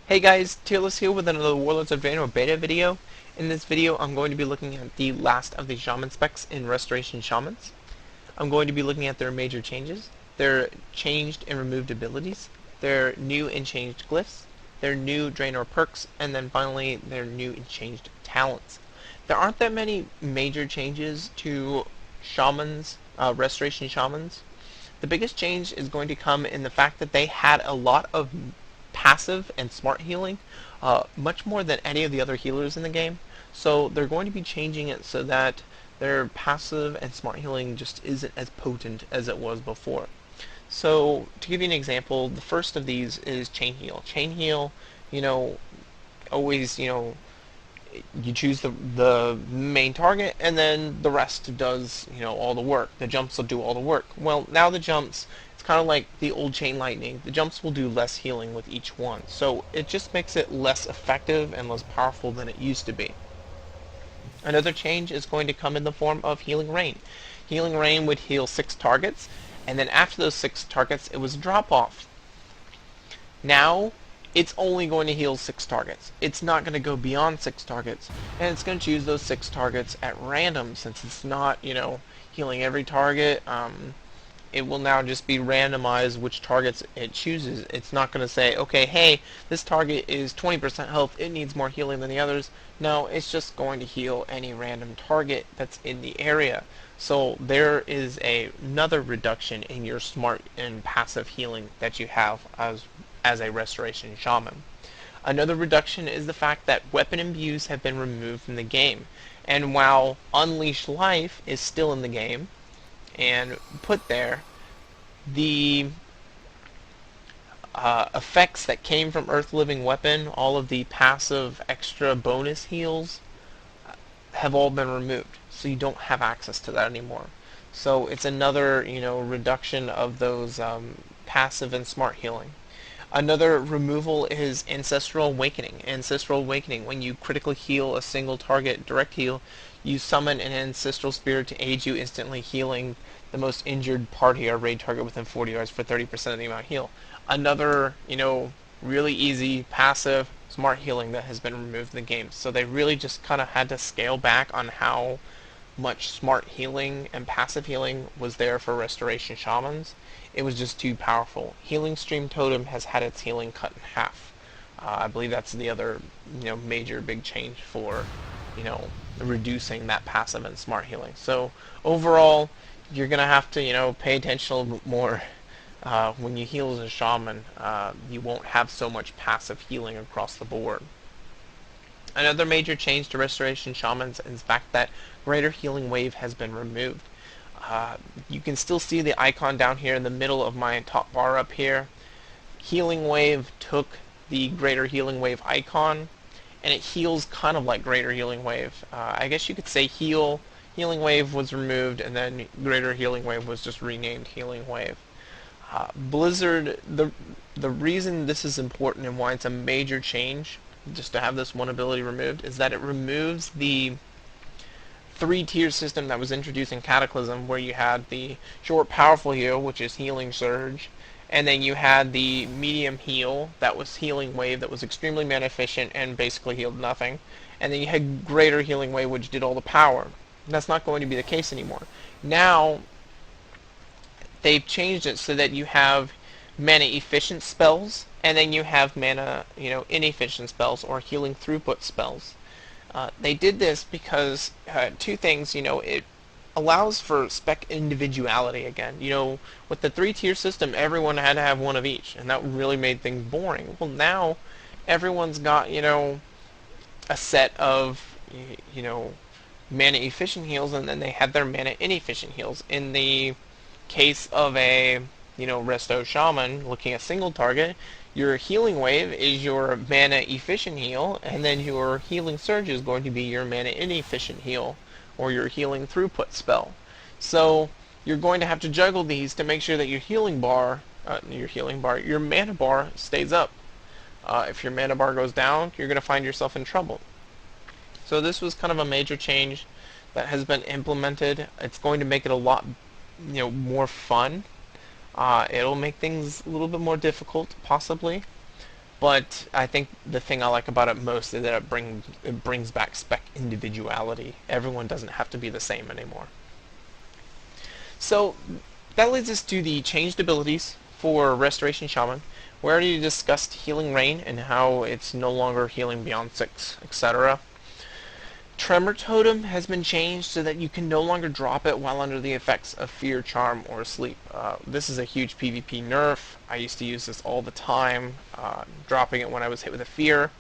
Hey guys, Tearless here with another Warlords of Draenor beta video. In this video I'm going to be looking at the last of the Shaman specs in Restoration Shamans. I'm going to be looking at their major changes, their changed and removed abilities, their new and changed glyphs, their new Draenor perks, and then finally their new and changed talents. There aren't that many major changes to Shamans, Restoration Shamans. The biggest change is going to come in the fact that they had a lot of passive and smart healing, much more than any of the other healers in the game. So they're going to be changing it so that their passive and smart healing just isn't as potent as it was before. So to give you an example, the first of these is Chain Heal. Chain Heal, you know, always, you choose the main target and then the rest does, all the work. The jumps will do all the work. Well, now the jumps, it's kind of like the old Chain Lightning. The jumps will do less healing with each one. So it just makes it less effective and less powerful than it used to be. Another change is going to come in the form of Healing Rain. Healing Rain would heal 6 targets, and then after those 6 targets it was a drop off. Now it's only going to heal 6 targets. It's not going to go beyond 6 targets, and it's going to choose those 6 targets at random since it's not, healing every target. It will now just be randomized which targets it chooses. It's not going to say, okay, hey, this target is 20% health, it needs more healing than the others. No, it's just going to heal any random target that's in the area. So there is another reduction in your smart and passive healing that you have as a Restoration Shaman. Another reduction is the fact that weapon imbues have been removed from the game. And while Unleash Life is still in the game and put there, the effects that came from Earth Living Weapon, all of the passive extra bonus heals, have all been removed. So you don't have access to that anymore. So it's another, reduction of those passive and smart healing. Another removal is Ancestral Awakening. Ancestral Awakening, when you critically heal a single target, direct heal, you summon an Ancestral Spirit to aid you, instantly healing the most injured party or raid target within 40 yards for 30% of the amount heal. Another, really easy, passive, smart healing that has been removed in the game. So they really just kind of had to scale back on how much smart healing and passive healing was there for Restoration Shamans. It was just too powerful. Healing Stream Totem has had its healing cut in half. I believe that's the other, major big change for, reducing that passive and smart healing. So overall, you're gonna have to, pay attention a little bit more when you heal as a shaman. You won't have so much passive healing across the board. Another major change to Restoration Shamans is the fact that Greater Healing Wave has been removed. You can still see the icon down here in the middle of my top bar up here. Healing Wave took the Greater Healing Wave icon, and it heals kind of like Greater Healing Wave. I guess you could say Healing Wave was removed, and then Greater Healing Wave was just renamed Healing Wave. Blizzard, the reason this is important and why it's a major change, just to have this one ability removed, is that it removes the 3-tier system that was introduced in Cataclysm, where you had the short powerful heal, which is Healing Surge, and then you had the medium heal, that was Healing Wave, that was extremely mana efficient and basically healed nothing, and then you had Greater Healing Wave, which did all the power. That's not going to be the case anymore. Now they've changed it so that you have mana efficient spells, and then you have mana, inefficient spells or healing throughput spells. They did this because two things. It allows for spec individuality again. With the 3-tier system, everyone had to have one of each, and that really made things boring. Well, now everyone's got, a set of, mana efficient heals, and then they have their mana inefficient heals. In the case of a, Resto Shaman, looking at single target, your Healing Wave is your mana efficient heal, and then your Healing Surge is going to be your mana inefficient heal, or your healing throughput spell. So you're going to have to juggle these to make sure that your your mana bar stays up. If your mana bar goes down, you're going to find yourself in trouble. So this was kind of a major change that has been implemented. It's going to make it a lot, more fun. It'll make things a little bit more difficult, possibly, But I think the thing I like about it most is that it brings back spec individuality. Everyone doesn't have to be the same anymore. So that leads us to the changed abilities for Restoration Shaman. We already discussed Healing Rain and how it's no longer healing beyond 6, etc. Tremor Totem has been changed so that you can no longer drop it while under the effects of Fear, Charm, or Sleep. This is a huge PvP nerf. I used to use this all the time, dropping it when I was hit with a Fear.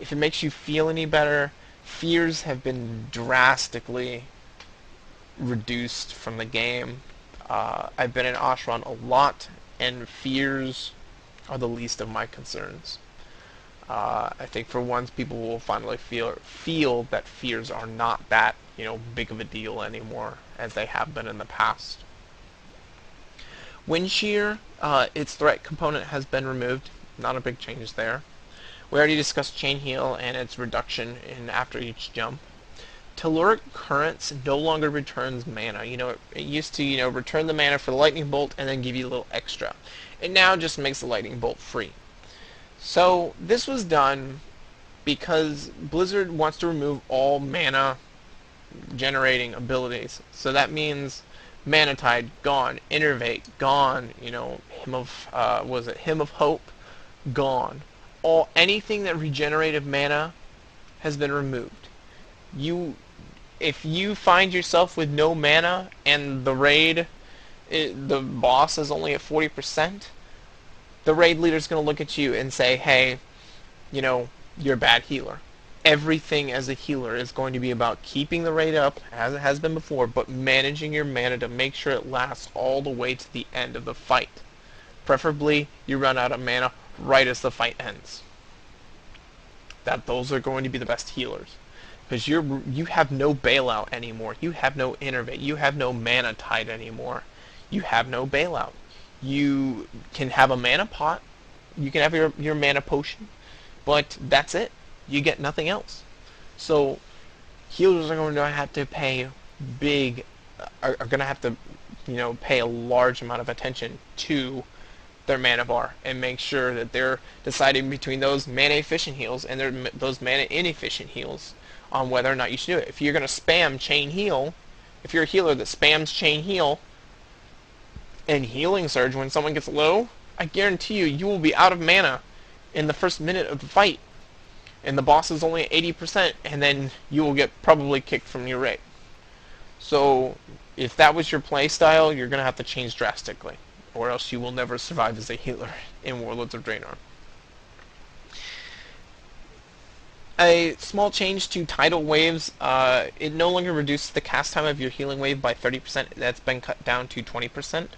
If it makes you feel any better, Fears have been drastically reduced from the game. I've been in Ashran a lot, and Fears are the least of my concerns. I think for once people will finally feel that fears are not that big of a deal anymore as they have been in the past. Wind Shear, its threat component has been removed. Not a big change there. We already discussed Chain Heal and its reduction in after each jump. Telluric Currents no longer returns mana. It used to return the mana for the lightning bolt and then give you a little extra. It now just makes the lightning bolt free. So this was done because Blizzard wants to remove all mana generating abilities. So that means Mana Tide gone, Innervate gone, Hymn of Hope gone. Anything that regenerated mana has been removed. If you find yourself with no mana and the boss is only at 40%, the raid leader's going to look at you and say, hey, you're a bad healer. Everything as a healer is going to be about keeping the raid up, as it has been before, but managing your mana to make sure it lasts all the way to the end of the fight. Preferably, you run out of mana right as the fight ends. Those are going to be the best healers. Because you have no bailout anymore. You have no innervate. You have no mana tide anymore. You have no bailout. You can have a mana pot. You can have your mana potion. But that's it. You get nothing else. So healers are going to have to pay are going to have to pay a large amount of attention to their mana bar and make sure that they're deciding between those mana efficient heals and those mana inefficient heals on whether or not you should do it. If you're going to spam chain heal, if you're a healer that spams chain heal and healing surge when someone gets low, I guarantee you will be out of mana in the first minute of the fight. And the boss is only at 80%, and then you will get probably kicked from your raid. So if that was your play style, you're going to have to change drastically, or else you will never survive as a healer in Warlords of Draenor. A small change to tidal waves. It no longer reduces the cast time of your healing wave by 30%. That's been cut down to 20%.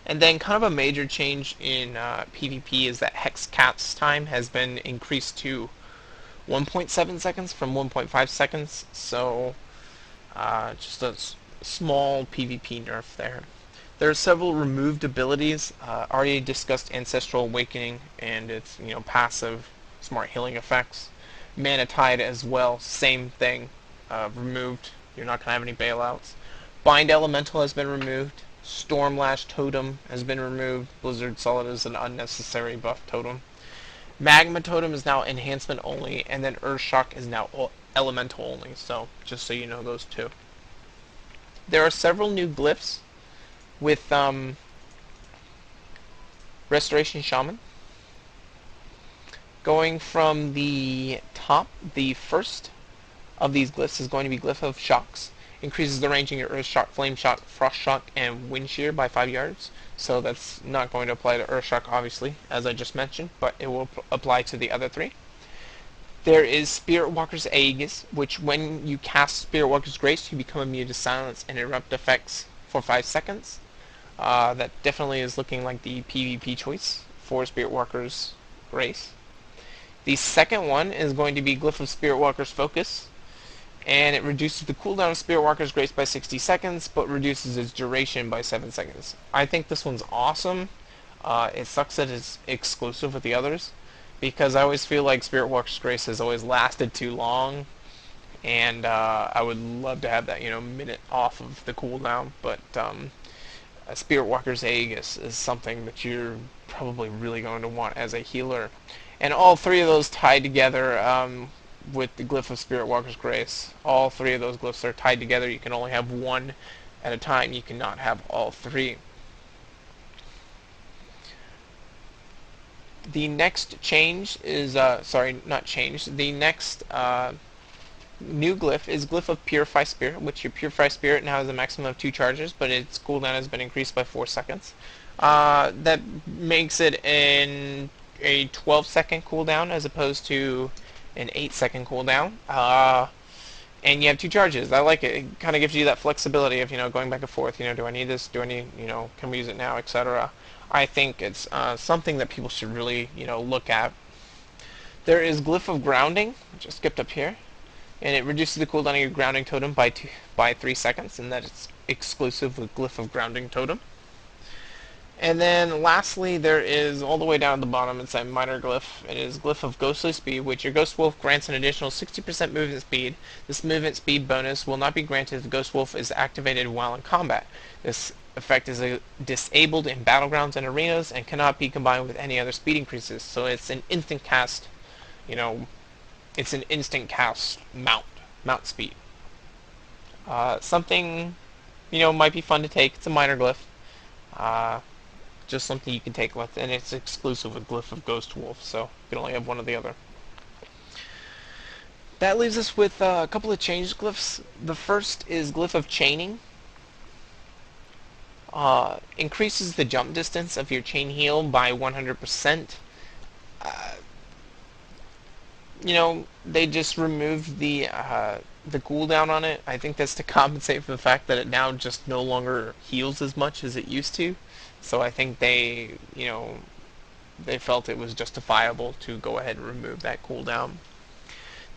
And then kind of a major change in PvP is that Hex cast time has been increased to 1.7 seconds from 1.5 seconds. So just a small PvP nerf there. There are several removed abilities. Already discussed Ancestral Awakening and its passive smart healing effects. Mana Tide as well, same thing, removed. You're not going to have any bailouts. Bind Elemental has been removed. Stormlash Totem has been removed. Blizzard saw it as an unnecessary buff totem. Magma Totem is now enhancement only, and then Earthshock is now elemental only, so just so you know those two. There are several new glyphs with Restoration Shaman. Going from the top, the first of these glyphs is going to be Glyph of Shocks. Increases the range in your Earth Shock, Flame Shock, Frost Shock, and Wind Shear by 5 yards. So that's not going to apply to Earth Shock, obviously, as I just mentioned, but it will apply to the other 3. There is Spirit Walker's Aegis, which when you cast Spirit Walker's Grace, you become immune to silence and erupt effects for 5 seconds. That definitely is looking like the PvP choice for Spirit Walker's Grace. The second one is going to be Glyph of Spirit Walker's Focus, and it reduces the cooldown of Spirit Walker's Grace by 60 seconds, but reduces its duration by 7 seconds. I think this one's awesome. It sucks that it's exclusive with the others, because I always feel like Spirit Walker's Grace has always lasted too long, and I would love to have that, minute off of the cooldown, but Spirit Walker's Aegis is something that you're probably really going to want as a healer. And all three of those tied together with the glyph of Spirit Walker's Grace. All three of those glyphs are tied together. You can only have one at a time. You cannot have all three. The next change is, sorry, not change. The next new glyph is Glyph of Purify Spirit, which your Purify Spirit now has a maximum of 2 charges, but its cooldown has been increased by 4 seconds. That makes it a 12-second cooldown as opposed to an 8-second cooldown. And you have 2 charges. I like it. It kind of gives you that flexibility of, going back and forth. Do I need this? Do I need, can we use it now, etc. I think it's something that people should really, look at. There is Glyph of Grounding, which I skipped up here, and it reduces the cooldown of your grounding totem by 3 seconds, and that is exclusive with Glyph of Grounding Totem. And then lastly, there is, all the way down at the bottom, it's a minor glyph. It is Glyph of Ghostly Speed, which your Ghost Wolf grants an additional 60% movement speed. This movement speed bonus will not be granted if the Ghost Wolf is activated while in combat. This effect is disabled in battlegrounds and arenas and cannot be combined with any other speed increases. So it's an instant cast, it's an instant cast mount speed. Something, might be fun to take. It's a minor glyph. Just something you can take with, and it's exclusive with Glyph of Ghost Wolf, so you can only have one or the other. That leaves us with a couple of changed glyphs. The first is Glyph of Chaining. Increases the jump distance of your chain heal by 100%. They just removed the cooldown on it. I think that's to compensate for the fact that it now just no longer heals as much as it used to. So I think they felt it was justifiable to go ahead and remove that cooldown.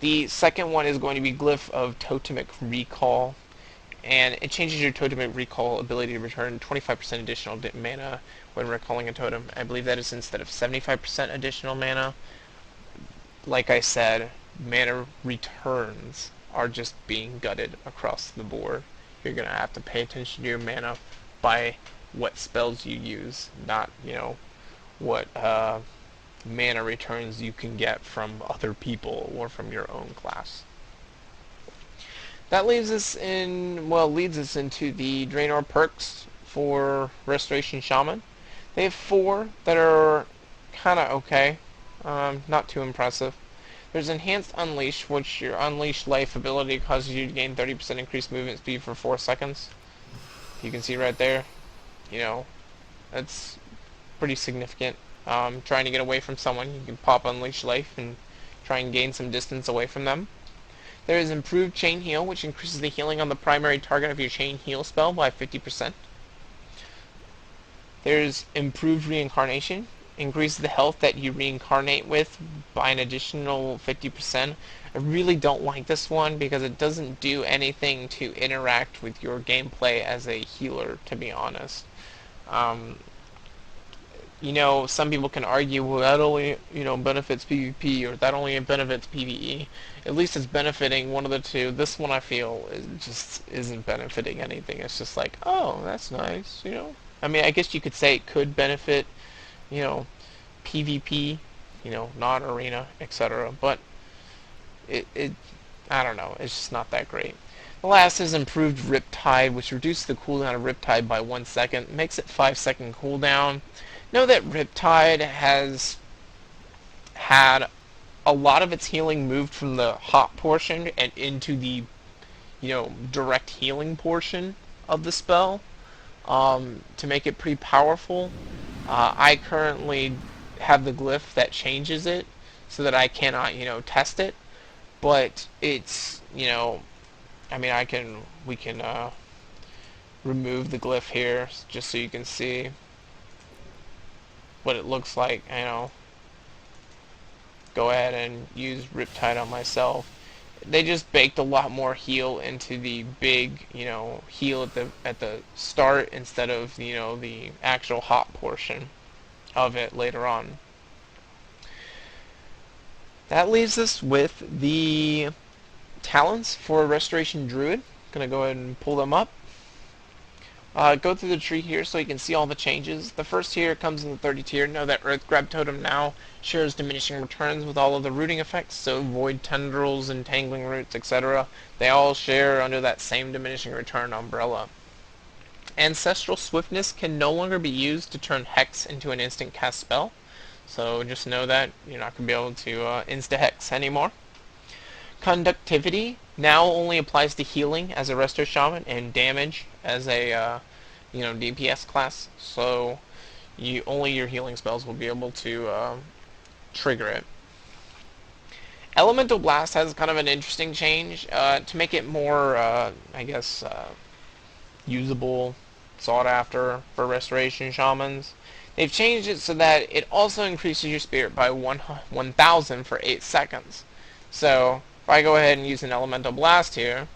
The second one is going to be Glyph of Totemic Recall, and it changes your Totemic Recall ability to return 25% additional mana when recalling a totem. I believe that is instead of 75% additional mana. Like I said, mana returns are just being gutted across the board. You're going to have to pay attention to your mana by what spells you use, not, what mana returns you can get from other people or from your own class. That leads us into the Draenor perks for Restoration Shaman. They have 4 that are kind of okay, not too impressive. There's Enhanced Unleash, which your Unleash Life ability causes you to gain 30% increased movement speed for 4 seconds. You can see right there. That's pretty significant. Trying to get away from someone, you can pop Unleash Life and try and gain some distance away from them. There is Improved Chain Heal, which increases the healing on the primary target of your Chain Heal spell by 50%. There's Improved Reincarnation, increases the health that you reincarnate with by an additional 50%. I really don't like this one because it doesn't do anything to interact with your gameplay as a healer, to be honest. Some people can argue, well, that only, benefits PvP, or that only benefits PvE. At least it's benefiting one of the two. This one, I feel, just isn't benefiting anything. It's just like, oh, that's nice, I mean, I guess you could say it could benefit, PvP, non-arena, etc. But I don't know, it's just not that great. The last is Improved Riptide, which reduces the cooldown of Riptide by 1 second, makes it 5-second cooldown. Know that Riptide has had a lot of its healing moved from the hot portion and into the, direct healing portion of the spell, to make it pretty powerful. I currently have the glyph that changes it so that I cannot, test it, but it's, I mean, we can remove the glyph here just so you can see what it looks like. Go ahead and use Riptide on myself. They just baked a lot more heal into the big, heal at the start instead of, the actual hot portion of it later on. That leaves us with the talents for Restoration Druid. Gonna go ahead and pull them up. Go through the tree here so you can see all the changes. The first tier comes in the 30 tier. Know that Earth Grab Totem now shares diminishing returns with all of the rooting effects, so Void Tendrils, Entangling Roots, etc. They all share under that same diminishing return umbrella. Ancestral Swiftness can no longer be used to turn Hex into an instant cast spell, so just know that you're not going to be able to insta-Hex anymore. Conductivity now only applies to healing as a Resto Shaman and damage as a DPS class. So only your healing spells will be able to trigger it. Elemental Blast has kind of an interesting change to make it more, usable, sought after for Restoration Shamans. They've changed it so that it also increases your spirit by 1,000 for 8 seconds. So if I go ahead and use an Elemental Blast here,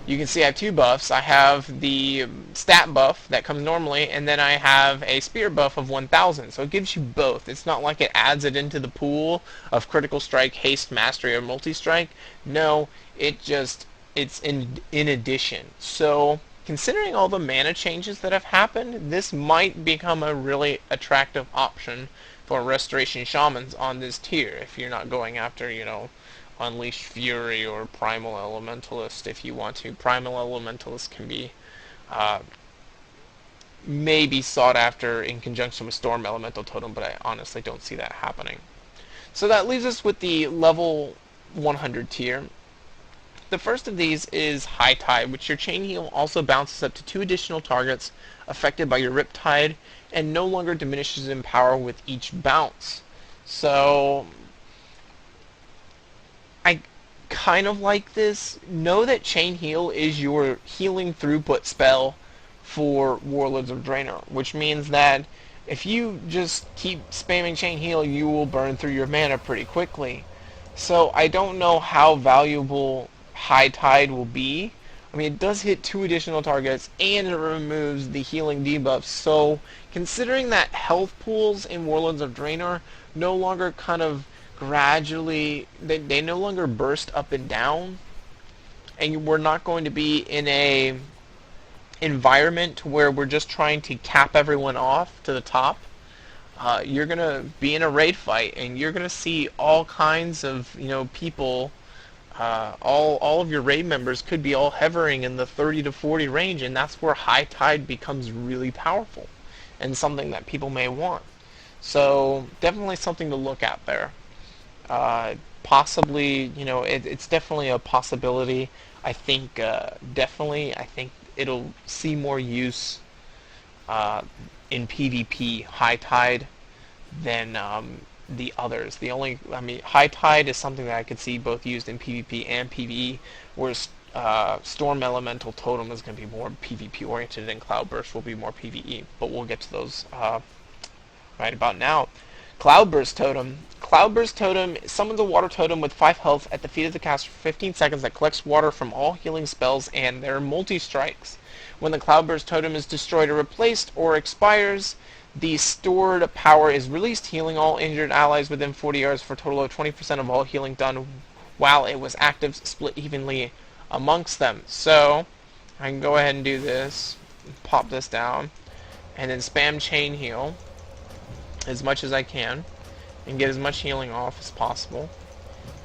you can see I have two buffs. I have the stat buff that comes normally, and then I have a spear buff of 1,000. So it gives you both. It's not like it adds it into the pool of critical strike, haste, mastery, or multi-strike. No, it's in addition. So considering all the mana changes that have happened, this might become a really attractive option for Restoration Shamans on this tier if you're not going after, Unleashed Fury or Primal Elementalist if you want to. Primal Elementalist can be maybe sought after in conjunction with Storm Elemental Totem, but I honestly don't see that happening. So that leaves us with the level 100 tier. The first of these is High Tide, which your chain heal also bounces up to 2 additional targets affected by your Riptide and no longer diminishes in power with each bounce. So I kind of like this. Know that Chain Heal is your healing throughput spell for Warlords of Draenor, which means that if you just keep spamming Chain Heal, you will burn through your mana pretty quickly. So I don't know how valuable High Tide will be. I mean, it does hit 2 additional targets, and it removes the healing debuffs. So considering that health pools in Warlords of Draenor no longer kind of gradually, they no longer burst up and down, and we're not going to be in a environment where we're just trying to cap everyone off to the top. You're gonna be in a raid fight, and you're gonna see all kinds of people. All of your raid members could be all hovering in the 30 to 40 range, and that's where High Tide becomes really powerful and something that people may want. So definitely something to look at there. Possibly, it's definitely a possibility. I think it'll see more use in PvP, High Tide, than the others. High Tide is something that I could see both used in PvP and PvE, whereas Storm Elemental Totem is going to be more PvP oriented, and Cloudburst will be more PvE. But we'll get to those right about now. Cloudburst Totem. Cloudburst Totem summons a water totem with 5 health at the feet of the caster for 15 seconds that collects water from all healing spells and their multi-strikes. When the Cloudburst Totem is destroyed or replaced or expires, the stored power is released, healing all injured allies within 40 yards for a total of 20% of all healing done while it was active, split evenly amongst them. So I can go ahead and do this, pop this down, and then spam Chain Heal as much as I can and get as much healing off as possible.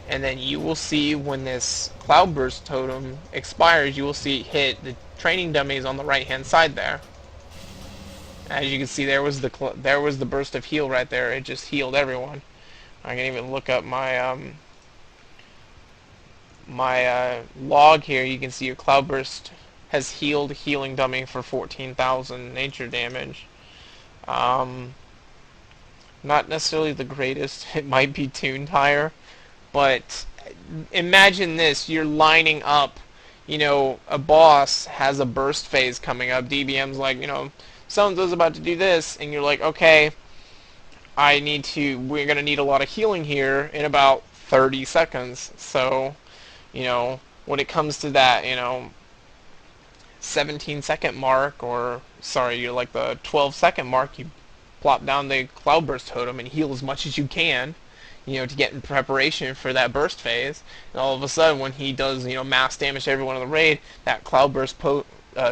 And then you will see when this Cloudburst Totem expires, you will see it hit the training dummies on the right hand side there. As you can see, there was the burst of heal right there. It just healed everyone. I can even look up my log here. You can see your Cloudburst has healed healing dummy for 14,000 nature damage. Not necessarily the greatest. It might be tuned higher, but imagine this: you're lining up. A boss has a burst phase coming up. DBM's like, so-and-so's about to do this, and you're like, okay, we're gonna need a lot of healing here in about 30 seconds. So, when it comes to that, 17-second mark, or sorry, you're like the 12-second mark, you plop down the Cloudburst Totem and heal as much as you can, to get in preparation for that burst phase. And all of a sudden, when he does, mass damage to everyone in the raid, that Cloudburst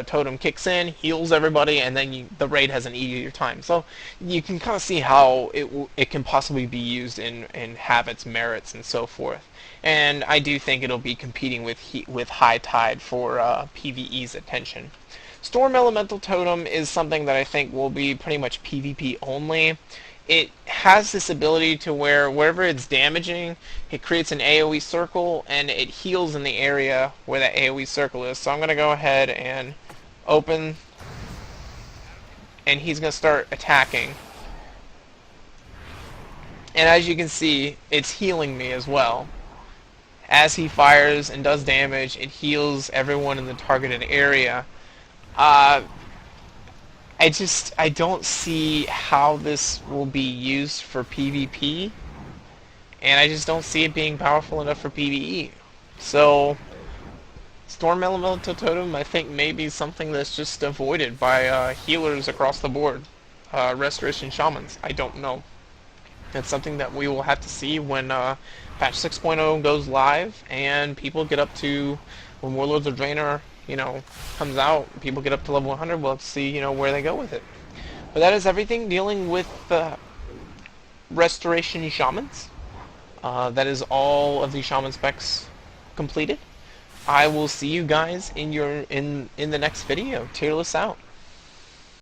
totem kicks in, heals everybody, and then the raid has an easier time. So you can kind of see how it can possibly be used and have its merits and so forth. And I do think it'll be competing with High Tide for PvE's attention. Storm Elemental Totem is something that I think will be pretty much PvP only. It has this ability to where wherever it's damaging, it creates an AoE circle and it heals in the area where that AoE circle is. So I'm going to go ahead and open, and he's going to start attacking. And as you can see, it's healing me as well. As he fires and does damage, it heals everyone in the targeted area. I don't see how this will be used for PvP, and I just don't see it being powerful enough for PvE. So, Storm Elemental Totem, I think, may be something that's just avoided by healers across the board. Restoration Shamans, I don't know. It's something that we will have to see when patch 6.0 goes live, and people get up to, when Warlords of Draenor comes out, people get up to level 100, we'll have to see, where they go with it. But that is everything dealing with Restoration Shamans. That is all of the Shaman specs completed. I will see you guys in the next video. Tearless out.